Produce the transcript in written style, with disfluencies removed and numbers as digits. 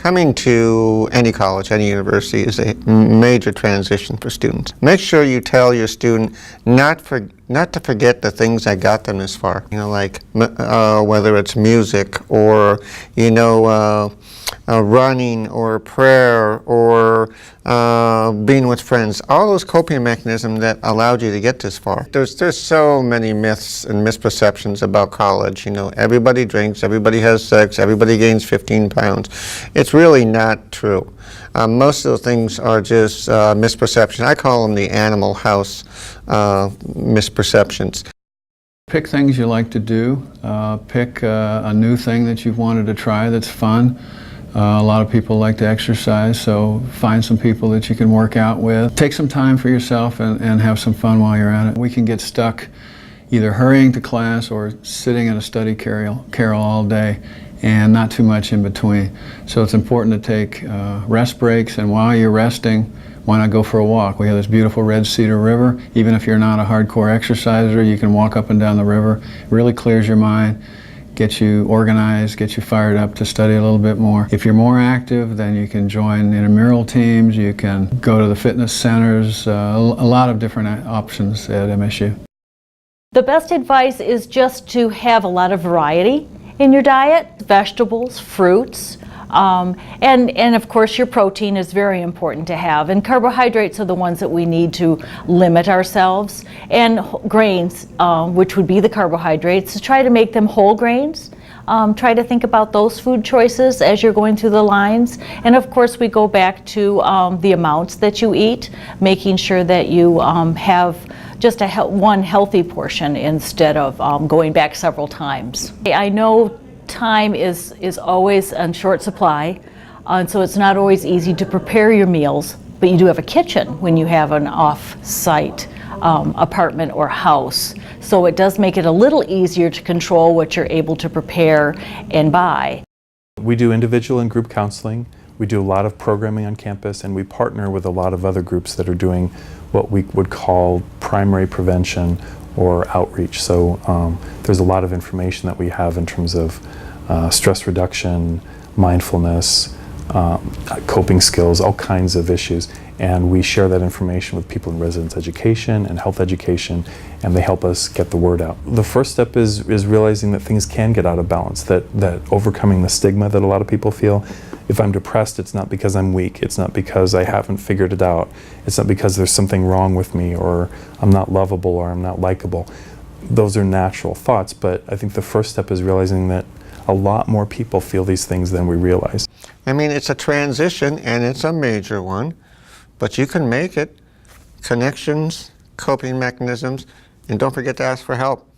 Coming to any college, any university is a major transition for students. Make sure you tell your student not to forget the things that got them this far. You know, like whether it's music or, you know, running or prayer or being with friends. All those coping mechanisms that allowed you to get this far. There's so many myths and misperceptions about college. You know, everybody drinks, everybody has sex, everybody gains 15 pounds. It's really not true. Most of those things are just misperceptions. I call them the animal house misperceptions. Pick things you like to do. Pick a new thing that you've wanted to try that's fun. A lot of people like to exercise, so find some people that you can work out with. Take some time for yourself and have some fun while you're at it. We can get stuck either hurrying to class or sitting at a study carrel all day and not too much in between. So it's important to take rest breaks, and while you're resting, why not go for a walk? We have this beautiful Red Cedar River. Even if you're not a hardcore exerciser, you can walk up and down the river. It really clears your mind, get you organized, get you fired up to study a little bit more. If you're more active, then you can join intramural teams, you can go to the fitness centers, a lot of different options at MSU. The best advice is just to have a lot of variety in your diet, vegetables, fruits, and of course your protein is very important to have, and carbohydrates are the ones that we need to limit ourselves, and grains, which would be the carbohydrates, to try to make them whole grains. Try to think about those food choices as you're going through the lines, and of course we go back to the amounts that you eat, making sure that you have just one healthy portion instead of going back several times. I know time is always in short supply, and so it's not always easy to prepare your meals, but you do have a kitchen when you have an off-site apartment or house. So it does make it a little easier to control what you're able to prepare and buy. We do individual and group counseling. We do a lot of programming on campus, and we partner with a lot of other groups that are doing what we would call primary prevention or outreach. So there's a lot of information that we have in terms of stress reduction, mindfulness, coping skills, all kinds of issues. And we share that information with people in residence education and health education, and they help us get the word out. The first step is realizing that things can get out of balance, that overcoming the stigma that a lot of people feel. If I'm depressed, it's not because I'm weak, it's not because I haven't figured it out, it's not because there's something wrong with me, or I'm not lovable, or I'm not likable. Those are natural thoughts, but I think the first step is realizing that a lot more people feel these things than we realize. I mean, it's a transition, and it's a major one, but you can make it. Connections, coping mechanisms, and don't forget to ask for help.